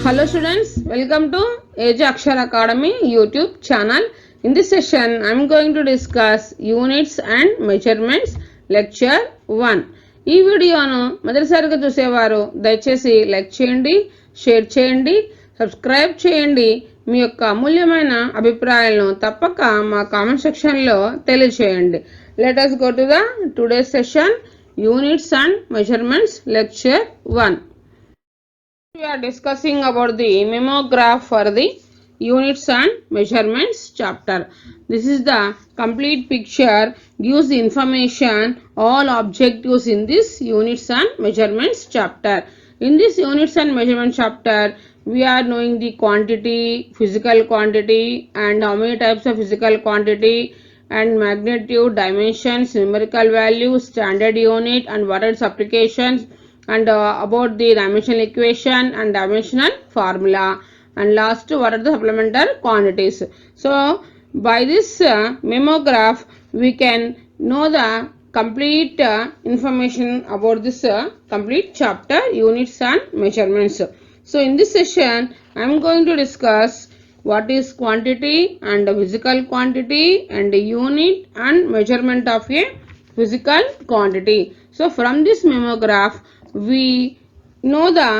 Hello students, welcome to Age Akshar Academy YouTube channel. In this session, I am going to discuss units and measurements lecture 1. ఈ వీడియోను మొదటిసారిగా చూసేవారు దయచేసి like చేయండి, share చేయండి, subscribe చేయండి. మీ యొక్క అమూల్యమైన అభిప్రాయాలను తప్పక మా కామెంట్ సెక్షన్లో తెలియజేయండి. Let us go to the today's session, units and measurements lecture 1. We are discussing about the memograph for the units and measurements chapter. This is the complete picture, gives the information, all objectives in this units and measurements chapter. In this units and measurements chapter, we are knowing the quantity, physical quantity, and how many types of physical quantity, and magnitude, dimensions, numerical values, standard unit, and what are its applications, and about the dimensional equation and dimensional formula, and last what are the supplementary quantities. So by this memograph we can know the complete information about this complete chapter, units and measurements. So in this session I am going to discuss what is quantity and physical quantity and unit and measurement of a physical quantity. So from this memograph we know the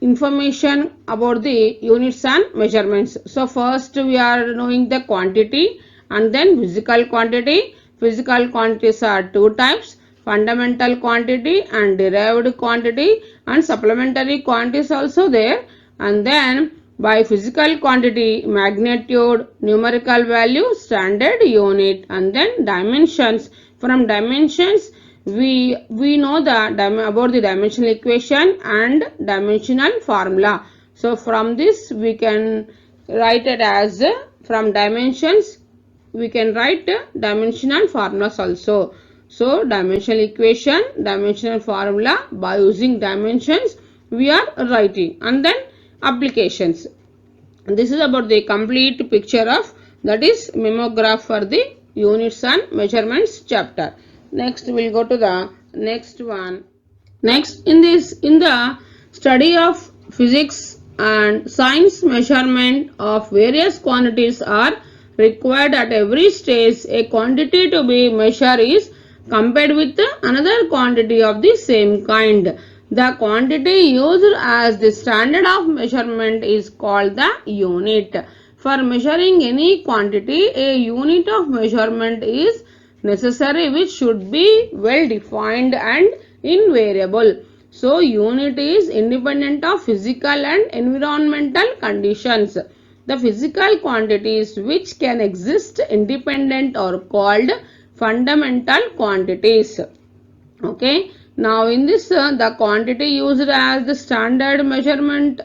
information about the units and measurements. So first we are knowing the quantity and then physical quantity. Physical quantities are two types: fundamental quantity and derived quantity, and supplementary quantities also there. And then by physical quantity, magnitude, numerical value, standard unit, and then dimensions. From dimensions we know the about the dimensional equation and dimensional formula. So from this we can write it as from dimensions we can write dimensional formulas also. So dimensional equation, dimensional formula, by using dimensions we are writing, and then applications. This is about the complete picture of that is memograph for the units and measurements chapter. Next we will go to the next one. Next in the study of physics and science, measurement of various quantities are required at every stage. A quantity to be measured is compared with another quantity of the same kind. The quantity used as the standard of measurement is called the unit. For measuring any quantity, a unit of measurement is necessary, which should be well defined and invariable. So unit is independent of physical and environmental conditions. The physical quantities which can exist independent are called fundamental quantities. Okay, now in this the quantity used as the standard measurement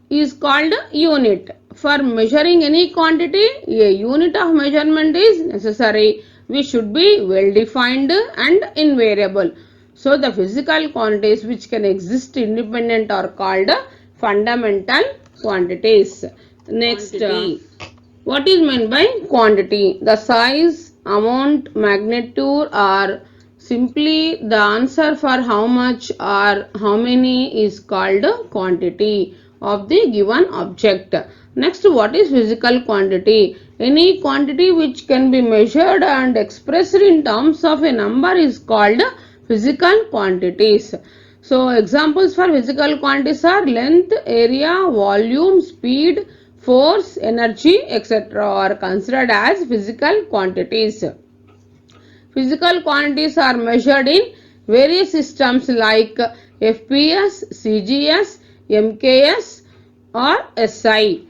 is called unit. For measuring any quantity, a unit of measurement is necessary, which should be well defined and invariable. So the physical quantities which can exist independent are called fundamental quantities. Next, what is meant by quantity? The size, amount, magnitude are simply the answer for how much or how many is called quantity of the given object. Next, what is physical quantity? Any quantity which can be measured and expressed in terms of a number is called physical quantities. So examples for physical quantities are length, area, volume, speed, force, energy, etc. are considered as physical quantities. Physical quantities are measured in various systems like FPS, CGS, MKS or SI.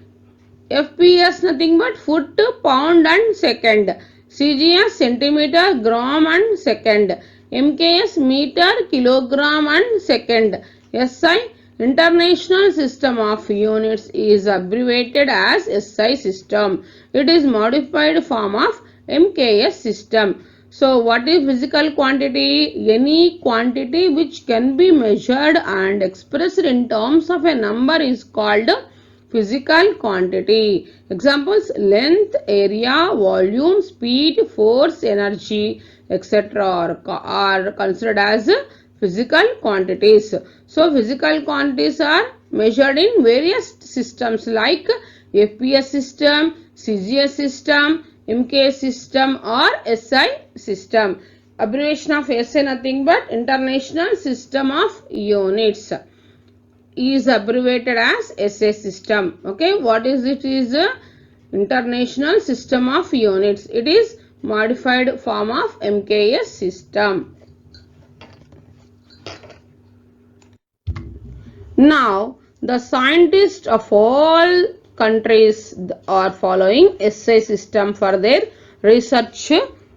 FPS nothing but foot, pound and second. CGS centimeter, gram and second. MKS meter, kilogram and second. SI International System of Units is abbreviated as SI system. It is modified form of MKS system. So what is physical quantity? Any quantity which can be measured and expressed in terms of a number is called physical quantity. Examples: length, area, volume, speed, force, energy, etc. are considered as physical quantities. So physical quantities are measured in various systems like FPS system, CGS system, MKS system or SI system. Abbreviation of SI nothing but International System of Units is abbreviated as SI system. Okay, what is it? Is a International System of Units. It is modified form of MKS system. Now, the scientists of all countries are following SI system for their research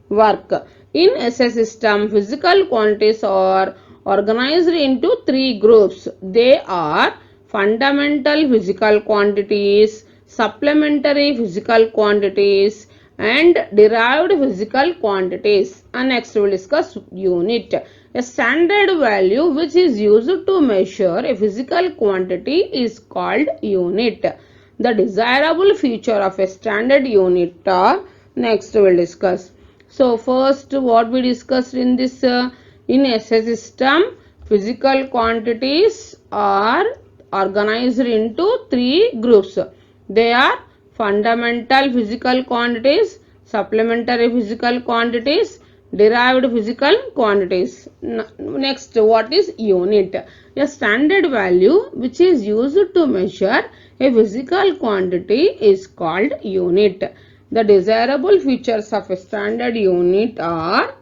work. In SI system, physical quantities are organized into three groups. They are fundamental physical quantities, supplementary physical quantities, and derived physical quantities. And next we will discuss unit. A standard value which is used to measure a physical quantity is called unit. The desirable feature of a standard unit are next we will discuss. So first what we discussed in this in SI system, physical quantities are organized into three groups. They are fundamental physical quantities, supplementary physical quantities, derived physical quantities. Next, what is unit? A standard value which is used to measure a physical quantity is called unit. The desirable features of a standard unit are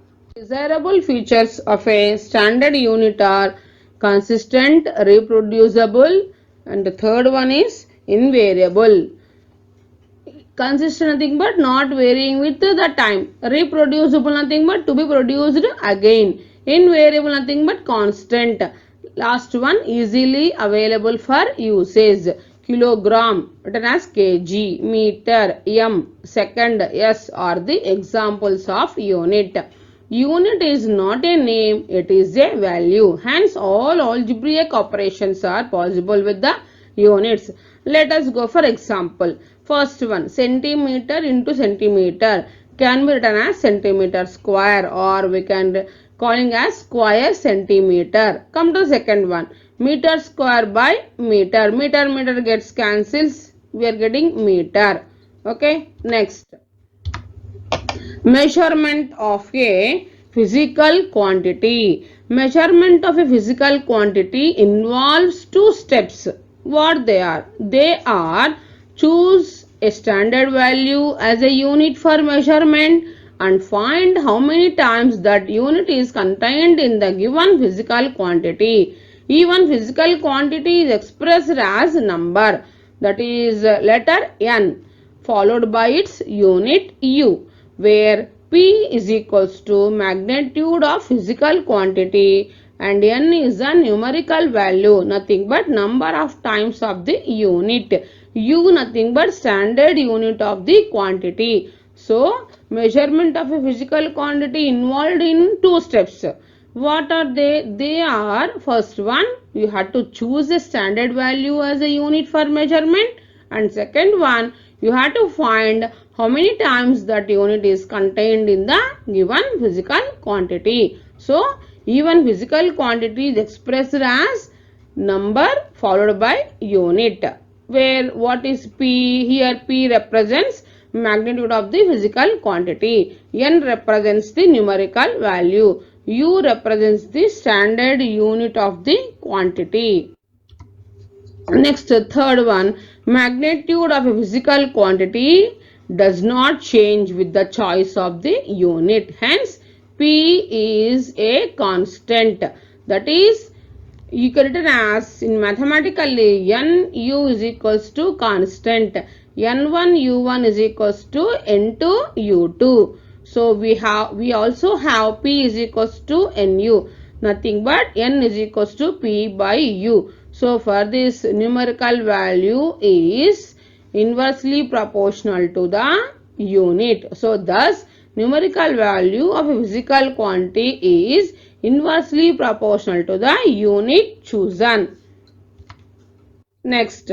consistent, reproducible, and the third one is invariable. Consistent nothing but not varying with the time. Reproducible nothing but to be produced again. Invariable nothing but constant. Last one, easily available for usage. Kilogram written as kg, meter, m, second, s are the examples of unit. Unit is not a name, it is a value. Hence all algebraic operations are possible with the units. Let us go for example. First one, centimeter into centimeter can be written as centimeter square, or we can calling as square centimeter. Come to second one, meter square by meter. Meter gets cancels. We are getting meter. Okay. Next, measurement of a physical quantity. Measurement of a physical quantity involves two steps. What they are? They are choose a standard value as a unit for measurement and find how many times that unit is contained in the given physical quantity. Even physical quantity is expressed as number, that is letter n followed by its unit u, where P is equals to magnitude of physical quantity and n is a numerical value, nothing but number of times of the unit. U nothing but standard unit of the quantity. So, measurement of a physical quantity involved in two steps. What are they? They are, first one, you have to choose a standard value as a unit for measurement, and second one, you have to find how many times that unit is contained in the given physical quantity. So, even physical quantity is expressed as number followed by unit, where what is P? Here P represents magnitude of the physical quantity, N represents the numerical value, U represents the standard unit of the quantity. Next, third one, magnitude of a physical quantity does not change with the choice of the unit. Hence, P is a constant. That is, you can written as in mathematically Nu is equals to constant. N1 U1 is equals to N2 U2. So we also have P is equals to Nu. Nothing but N is equals to P by U. So for this, numerical value is inversely proportional to the unit. So thus numerical value of a physical quantity is inversely proportional to the unit chosen. Next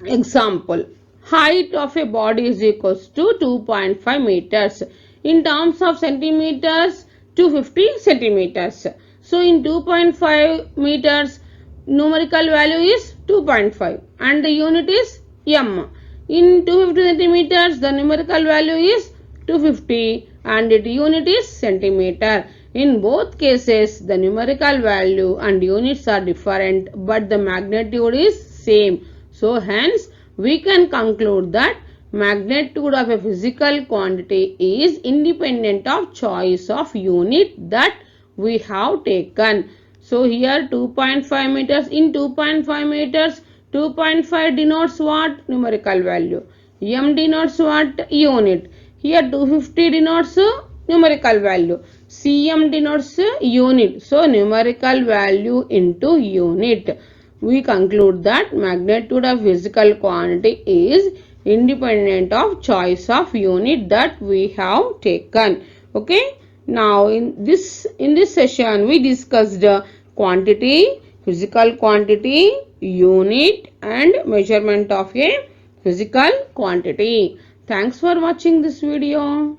example, height of a body is equals to 2.5 meters. In terms of centimeters, 250 centimeters. So in 2.5 meters, numerical value is 2.5 and the unit is m. In 250 centimeters, the numerical value is 250 and its unit is centimeter. In both cases, the numerical value and units are different but the magnitude is same. So hence, we can conclude that magnitude of a physical quantity is independent of choice of unit that we have taken. So here 2.5 meters, in 2.5 meters, 2.5 denotes what? Numerical value. M denotes what? Unit. Here 250 denotes numerical value. Cm denotes unit. So numerical value into unit. We conclude that magnitude of physical quantity is independent of choice of unit that we have taken. Okay. Now in this session we discussed quantity, physical quantity, unit and measurement of a physical quantity. Thanks for watching this video.